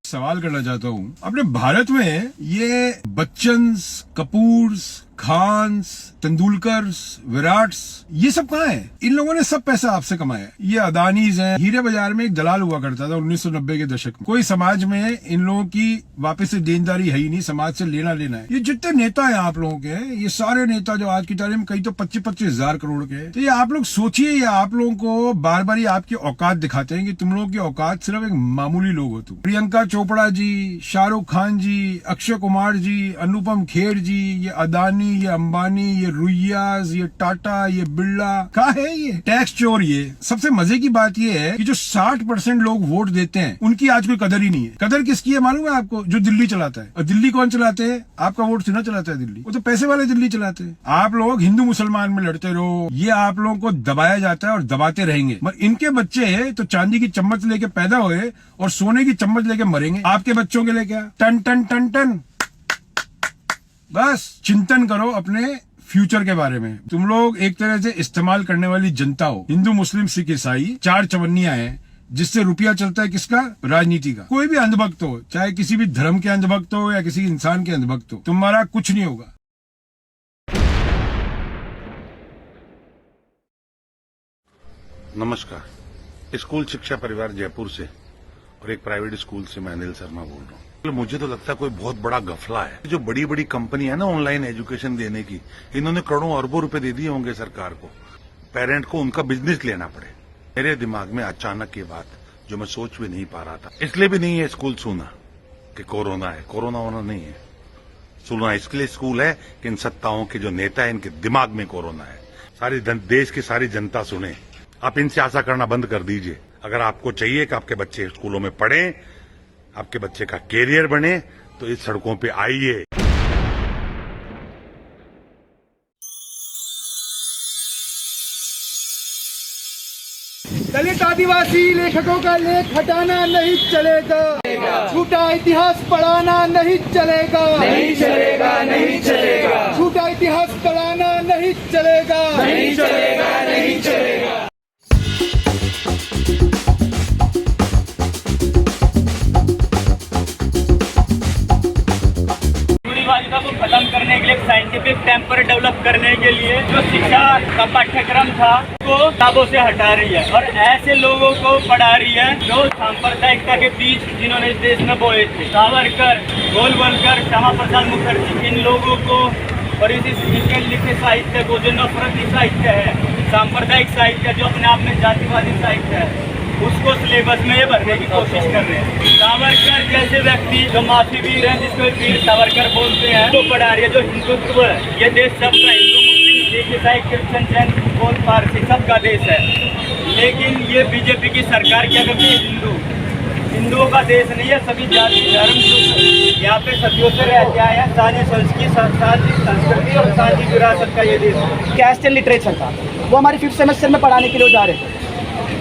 सवाल करना चाहता हूँ, अपने भारत में ये बच्चन्स, कपूर्स, खान्स, तेंदुलकर्स, विराट्स, ये सब कहाँ है? इन लोगों ने सब पैसा आपसे कमाया। ये अदानीज हैं। हीरे बाजार में एक दलाल हुआ करता था 1990 के दशक में। कोई समाज में इन लोगों की वापस से देनदारी है ही नहीं, समाज से लेना लेना है। ये जितने नेता हैं आप लोगों के, ये सारे नेता जो आज की तारीख में कई तो 25-25 हजार करोड़ के, तो ये आप लोग सोचिए, ये आप लोगों को बार बार आपकी औकात दिखाते हैं कि तुम लोगों की औकात सिर्फ एक मामूली लोग हो। तुम प्रियंका चोपड़ा जी, शाहरुख खान जी, अक्षय कुमार जी, अनुपम खेर जी, ये अदानी, ये अंबानी, ये रुइयाज, ये टाटा, ये बिरला, क्या है ये टैक्स चोर। ये सबसे मजे की बात ये है कि जो 60% लोग वोट देते हैं उनकी आज कोई कदर ही नहीं है। कदर किसकी है मालूम है आपको? जो दिल्ली चलाता है। और दिल्ली कौन चलाते हैं? आपका वोट से ना चलाता है दिल्ली, वो तो पैसे वाले दिल्ली चलाते हैं। आप लोग हिंदू मुसलमान में लड़ते रहो, ये आप लोगों को दबाया जाता है और दबाते रहेंगे। मगर इनके बच्चे तो चांदी की चम्मच लेके पैदा हुए और सोने की चम्मच लेके मरेंगे। आपके बच्चों के लिए क्या? टन टन टन टन। बस चिंतन करो अपने फ्यूचर के बारे में। तुम लोग एक तरह से इस्तेमाल करने वाली जनता हो। हिंदू, मुस्लिम, सिख, ईसाई, चार चवन्नियां हैं जिससे रुपया चलता है। किसका? राजनीति का। कोई भी अंधभक्त हो, चाहे किसी भी धर्म के अंधभक्त हो या किसी इंसान के अंधभक्त हो, तुम्हारा कुछ नहीं होगा। नमस्कार। स्कूल शिक्षा परिवार जयपुर से और एक प्राइवेट स्कूल से मैं अनिल शर्मा बोल रहा हूँ। मुझे तो लगता है कोई बहुत बड़ा गफला है। जो बड़ी बड़ी कंपनी है ना ऑनलाइन एजुकेशन देने की, इन्होंने करोड़ों अरबों रुपए दे दिए होंगे सरकार को, पेरेंट को उनका बिजनेस लेना पड़े। मेरे दिमाग में अचानक ये बात जो मैं सोच भी नहीं पा रहा था, इसलिए भी नहीं है स्कूल सुना कि कोरोना है। कोरोना होना नहीं है, सुना इसके स्कूल है कि इन सत्ताओं के जो नेता है इनके दिमाग में कोरोना है। सारी देश की सारी जनता सुने, आप इनसे आशा करना बंद कर दीजिए। अगर आपको चाहिए कि आपके बच्चे स्कूलों में पढ़ें, आपके बच्चे का कैरियर बने, तो इस सड़कों पे आइए। दलित आदिवासी लेखकों का लेख हटाना नहीं चलेगा, झूठा इतिहास पढ़ाना नहीं चलेगा, नहीं चलेगा, नहीं चलेगा, झूठा इतिहास पढ़ाना नहीं चलेगा, नहीं चलेगा, नहीं चलेगा। को खत्म करने के लिए, साइंटिफिक टेम्पर डेवलप करने के लिए जो शिक्षा का पाठ्यक्रम था वो किताबों से हटा रही है और ऐसे लोगों को पढ़ा रही है जो सांप्रदायिकता के बीज जिन्होंने इस देश में बोए थे। सावरकर, गोलवलकर, श्यामा प्रसाद मुखर्जी, इन लोगों को और इनके लिखे साहित्य को, जो नफरती साहित्य है, सांप्रदायिक साहित्य जो अपने आप में जातिवादी साहित्य है, उसको सिलेबस में ये भरने की कोशिश कर रहे हैं। सावरकर जैसे व्यक्ति जो माफी वीर है, जिसको वीर सावरकर बोलते हैं, तो पढ़ा रही है जो हिंदुत्व है। ये देश सबका, हिंदू, मुस्लिम, सिख, ईसाई, क्रिश्चियन, जैन, बौद्ध, पारसी, सबका देश है। लेकिन ये बीजेपी की सरकार क्या करती है? हिंदुओं का देश नहीं है, सभी जाति धर्म यहाँ पे सदियों से रहते आए हैं। साझी संस्कृति और साझी विरासत का ये देश है। कैस्ट एंड लिटरेचर था, वो हमारे 5th सेमेस्टर में पढ़ाने के लिए जा रहे थे।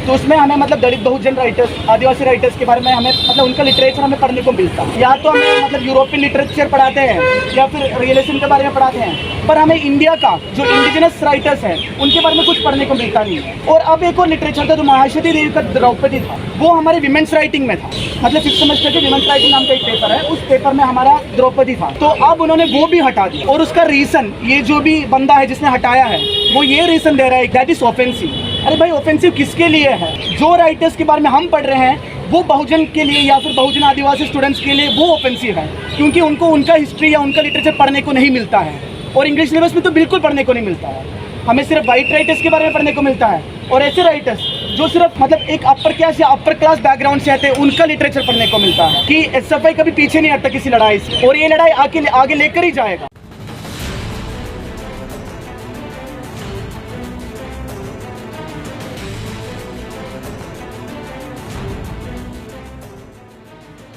तो उसमें हमें मतलब दलित बहुजन राइटर्स, आदिवासी राइटर्स के बारे में हमें मतलब उनका लिटरेचर हमें पढ़ने को मिलता है। या तो हमें मतलब यूरोपियन लिटरेचर पढ़ाते हैं या फिर रियलिज्म के बारे में पढ़ाते हैं, पर हमें इंडिया का जो इंडिजिनस राइटर्स हैं उनके बारे में कुछ पढ़ने को मिलता नहीं है। और अब एक और लिटरेचर था जो महाश्वेता देवी का द्रौपदी था, वो हमारे विमेंस राइटिंग में था। मतलब 5th सेमेस्टर के विमेंस राइटिंग नाम का एक पेपर है, उस पेपर में हमारा द्रौपदी था। तो अब उन्होंने वो भी हटा दिया और उसका रीजन, ये जो भी बंदा है जिसने हटाया है, वो ये रीजन दे रहा है दैट इज ऑफेंसिव। अरे भाई, ऑफेंसिव किसके लिए है? जो राइटर्स के बारे में हम पढ़ रहे हैं वो बहुजन के लिए या फिर बहुजन आदिवासी स्टूडेंट्स के लिए वो ऑफेंसिव है, क्योंकि उनको उनका हिस्ट्री या उनका लिटरेचर पढ़ने को नहीं मिलता है। और इंग्लिश सिलेबस में तो बिल्कुल पढ़ने को नहीं मिलता है। हमें सिर्फ वाइट राइटर्स के बारे में पढ़ने को मिलता है और ऐसे राइटर्स जो सिर्फ मतलब एक अपर क्लास या अपर क्लास बैकग्राउंड से आते हैं, उनका लिटरेचर पढ़ने को मिलता है। कि एसएफआई कभी पीछे नहीं हटता किसी लड़ाई से, और ये लड़ाई आगे लेकर ही जाएगा।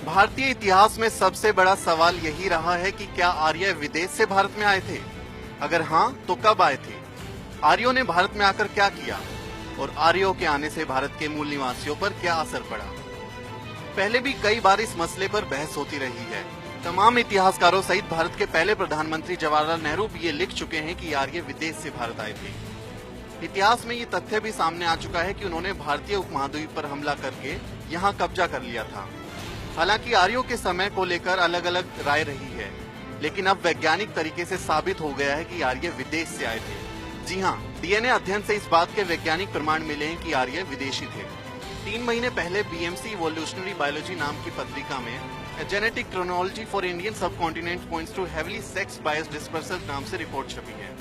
भारतीय इतिहास में सबसे बड़ा सवाल यही रहा है कि क्या आर्य विदेश से भारत में आए थे? अगर हाँ, तो कब आए थे? आर्यों ने भारत में आकर क्या किया और आर्यों के आने से भारत के मूल निवासियों पर क्या असर पड़ा? पहले भी कई बार इस मसले पर बहस होती रही है। तमाम इतिहासकारों सहित भारत के पहले प्रधानमंत्री जवाहरलाल नेहरू भी ये लिख चुके हैं कि आर्य विदेश से भारत आए थे। इतिहास में ये तथ्य भी सामने आ चुका है कि उन्होंने भारतीय उपमहाद्वीप पर हमला करके यहाँ कब्जा कर लिया था। हालांकि आर्यों के समय को लेकर अलग अलग राय रही है, लेकिन अब वैज्ञानिक तरीके से साबित हो गया है कि आर्य विदेश से आए थे। जी हाँ, डीएनए अध्ययन से इस बात के वैज्ञानिक प्रमाण मिले हैं कि आर्य विदेशी थे। 3 महीने पहले बीएमसी इवोल्यूशनरी बायोलॉजी नाम की पत्रिका में genetic chronology for Indian subcontinent points to heavily sex biased dispersal नाम से रिपोर्ट छपी है।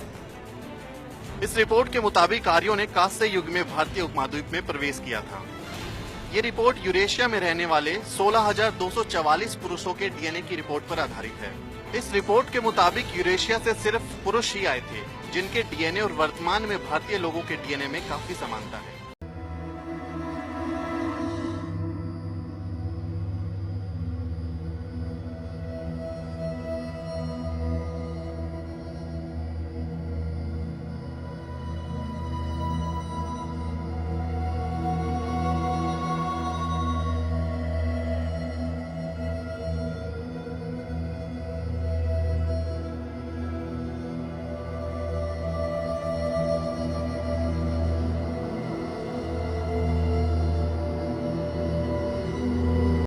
इस रिपोर्ट के मुताबिक आर्यों ने कांस्य युग में भारतीय उपमहाद्वीप में प्रवेश किया था। ये रिपोर्ट यूरेशिया में रहने वाले 16,244 पुरुषों के डीएनए की रिपोर्ट पर आधारित है। इस रिपोर्ट के मुताबिक यूरेशिया से सिर्फ पुरुष ही आए थे, जिनके डीएनए और वर्तमान में भारतीय लोगों के डीएनए में काफी समानता है।